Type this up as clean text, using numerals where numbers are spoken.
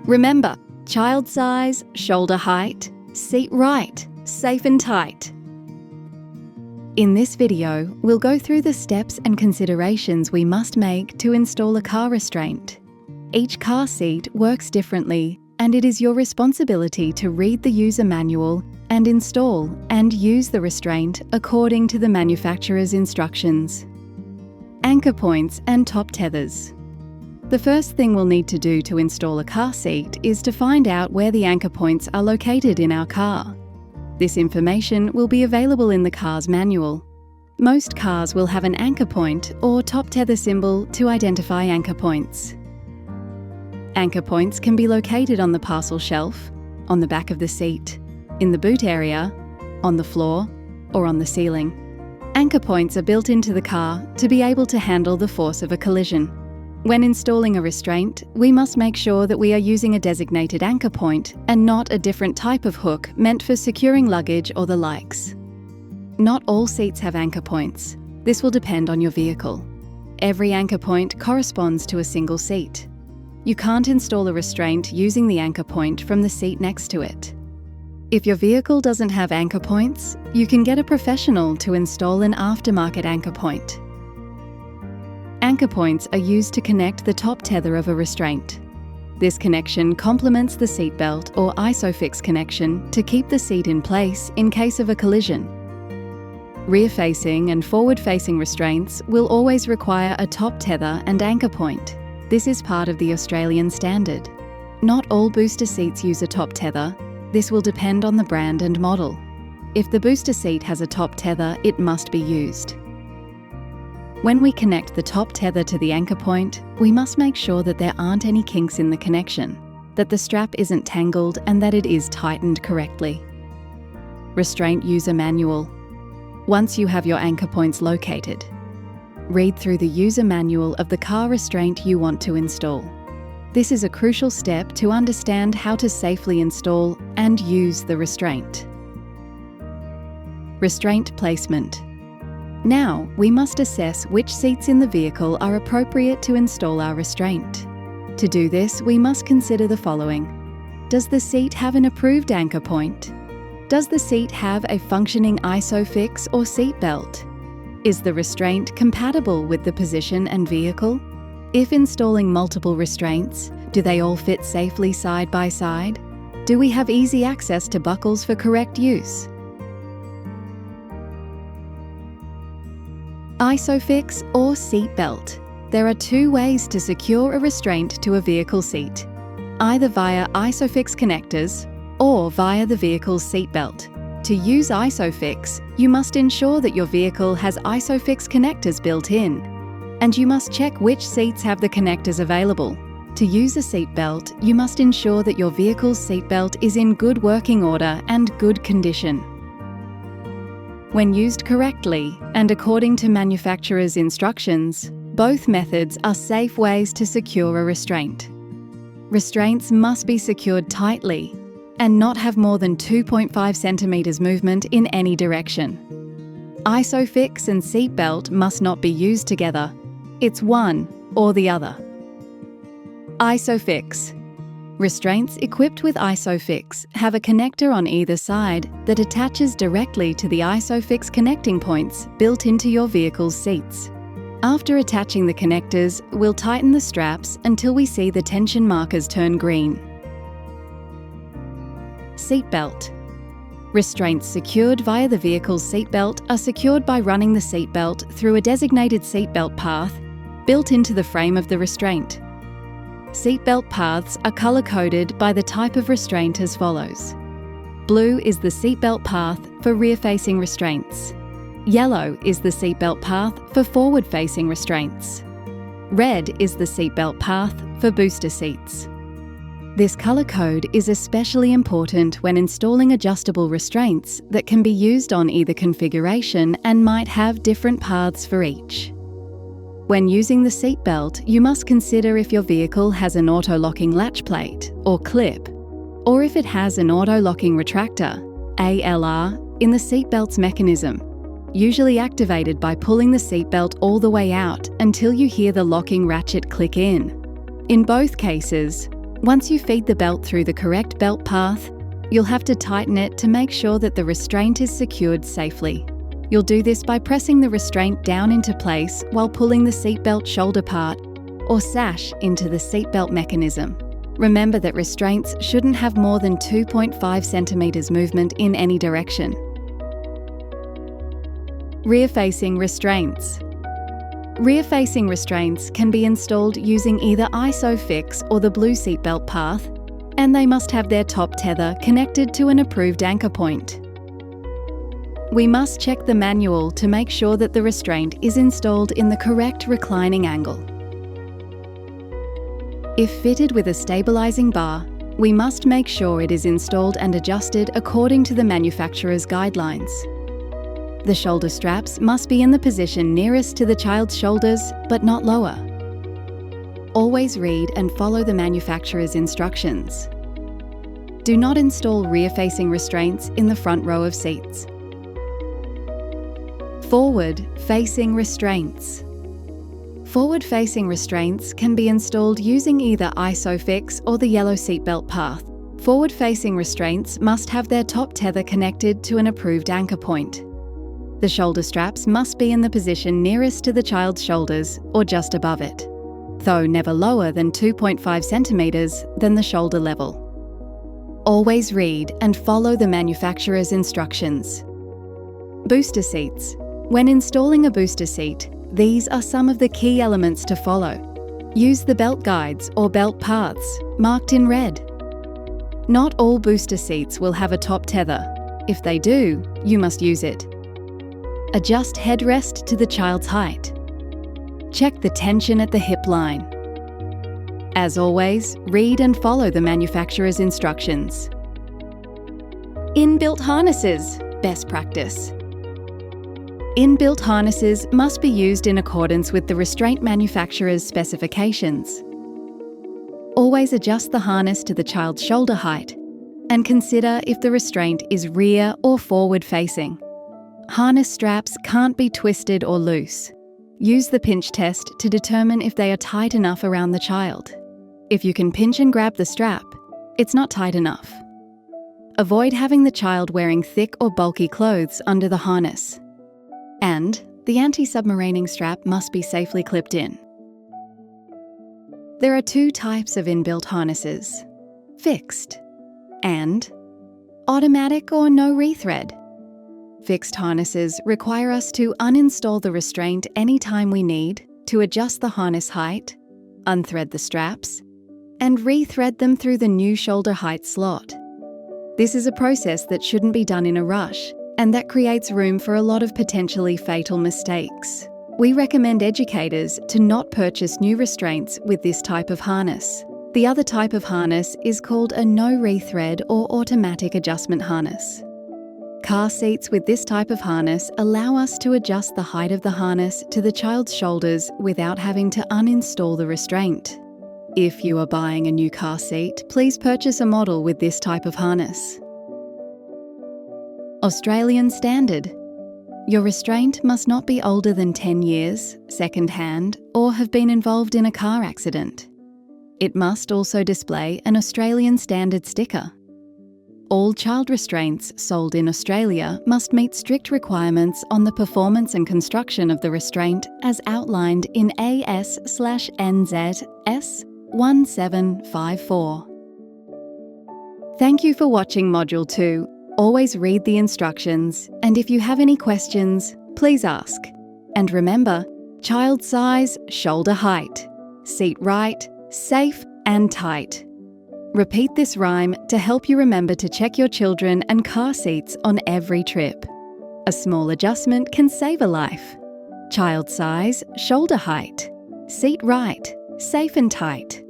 Remember, child size, shoulder height, seat right, safe and tight. In this video, we'll go through the steps and considerations we must make to install a car restraint. Each car seat works differently, and it is your responsibility to read the user manual and install and use the restraint according to the manufacturer's instructions. Anchor points and top tethers. The first thing we'll need to do to install a car seat is to find out where the anchor points are located in our car. This information will be available in the car's manual. Most cars will have an anchor point or top tether symbol to identify anchor points. Anchor points can be located on the parcel shelf, on the back of the seat, in the boot area, on the floor, or on the ceiling. Anchor points are built into the car to be able to handle the force of a collision. When installing a restraint, we must make sure that we are using a designated anchor point and not a different type of hook meant for securing luggage or the likes. Not all seats have anchor points. This will depend on your vehicle. Every anchor point corresponds to a single seat. You can't install a restraint using the anchor point from the seat next to it. If your vehicle doesn't have anchor points, you can get a professional to install an aftermarket anchor point. Anchor points are used to connect the top tether of a restraint. This connection complements the seatbelt or ISOFIX connection to keep the seat in place in case of a collision. Rear-facing and forward-facing restraints will always require a top tether and anchor point. This is part of the Australian standard. Not all booster seats use a top tether. This will depend on the brand and model. If the booster seat has a top tether, it must be used. When we connect the top tether to the anchor point, we must make sure that there aren't any kinks in the connection, that the strap isn't tangled, and that it is tightened correctly. Restraint user manual. Once you have your anchor points located, read through the user manual of the car restraint you want to install. This is a crucial step to understand how to safely install and use the restraint. Restraint placement. Now, we must assess which seats in the vehicle are appropriate to install our restraint. To do this, we must consider the following. Does the seat have an approved anchor point? Does the seat have a functioning ISOFIX or seat belt? Is the restraint compatible with the position and vehicle? If installing multiple restraints, do they all fit safely side by side? Do we have easy access to buckles for correct use? ISOFIX or seat belt. There are two ways to secure a restraint to a vehicle seat, either via ISOFIX connectors or via the vehicle's seat belt. To use ISOFIX, you must ensure that your vehicle has ISOFIX connectors built in, and you must check which seats have the connectors available. To use a seat belt, you must ensure that your vehicle's seat belt is in good working order and good condition. When used correctly and according to manufacturer's instructions, both methods are safe ways to secure a restraint. Restraints must be secured tightly and not have more than 2.5 centimetres movement in any direction. ISOFIX and seat belt must not be used together. It's one or the other. ISOFIX. Restraints equipped with ISOFIX have a connector on either side that attaches directly to the ISOFIX connecting points built into your vehicle's seats. After attaching the connectors, we'll tighten the straps until we see the tension markers turn green. Seatbelt. Restraints secured via the vehicle's seatbelt are secured by running the seatbelt through a designated seatbelt path built into the frame of the restraint. Seatbelt paths are colour-coded by the type of restraint as follows. Blue is the seatbelt path for rear-facing restraints. Yellow is the seatbelt path for forward-facing restraints. Red is the seatbelt path for booster seats. This colour code is especially important when installing adjustable restraints that can be used on either configuration and might have different paths for each. When using the seatbelt, you must consider if your vehicle has an auto-locking latch plate or clip, or if it has an auto-locking retractor, ALR, in the seatbelt's mechanism, usually activated by pulling the seatbelt all the way out until you hear the locking ratchet click in. In both cases, Once you feed the belt through the correct belt path, you'll have to tighten it to make sure that the restraint is secured safely. You'll do this by pressing the restraint down into place while pulling the seatbelt shoulder part or sash into the seatbelt mechanism. Remember that restraints shouldn't have more than 2.5 centimeters movement in any direction. Rear-facing restraints. Rear-facing restraints can be installed using either ISOFIX or the blue seatbelt path, and they must have their top tether connected to an approved anchor point. We must check the manual to make sure that the restraint is installed in the correct reclining angle. If fitted with a stabilizing bar, we must make sure it is installed and adjusted according to the manufacturer's guidelines. The shoulder straps must be in the position nearest to the child's shoulders, but not lower. Always read and follow the manufacturer's instructions. Do not install rear-facing restraints in the front row of seats. Forward-facing restraints. Forward-facing restraints can be installed using either ISOFIX or the yellow seatbelt path. Forward-facing restraints must have their top tether connected to an approved anchor point. The shoulder straps must be in the position nearest to the child's shoulders or just above it, though never lower than 2.5 centimeters than the shoulder level. Always read and follow the manufacturer's instructions. Booster seats. When installing a booster seat, these are some of the key elements to follow. Use the belt guides or belt paths marked in red. Not all booster seats will have a top tether. If they do, you must use it. Adjust headrest to the child's height. Check the tension at the hip line. As always, read and follow the manufacturer's instructions. Inbuilt harnesses, best practice. Inbuilt harnesses must be used in accordance with the restraint manufacturer's specifications. Always adjust the harness to the child's shoulder height and consider if the restraint is rear or forward-facing. Harness straps can't be twisted or loose. Use the pinch test to determine if they are tight enough around the child. If you can pinch and grab the strap, it's not tight enough. Avoid having the child wearing thick or bulky clothes under the harness. And the anti-submarining strap must be safely clipped in. There are two types of inbuilt harnesses: fixed and automatic or no rethread. Fixed harnesses require us to uninstall the restraint anytime we need to adjust the harness height, unthread the straps, and rethread them through the new shoulder height slot. This is a process that shouldn't be done in a rush, and that creates room for a lot of potentially fatal mistakes. We recommend educators to not purchase new restraints with this type of harness. The other type of harness is called a no rethread or automatic adjustment harness. Car seats with this type of harness allow us to adjust the height of the harness to the child's shoulders without having to uninstall the restraint. If you are buying a new car seat, please purchase a model with this type of harness. Australian Standard. Your restraint must not be older than 10 years, second-hand, or have been involved in a car accident. It must also display an Australian Standard sticker. All child restraints sold in Australia must meet strict requirements on the performance and construction of the restraint as outlined in AS/NZ S1754. Thank you for watching Module 2. Always read the instructions, and if you have any questions, please ask. And remember, child size, shoulder height, seat right, safe and tight. Repeat this rhyme to help you remember to check your children and car seats on every trip. A small adjustment can save a life. Child size, shoulder height, seat right, safe and tight.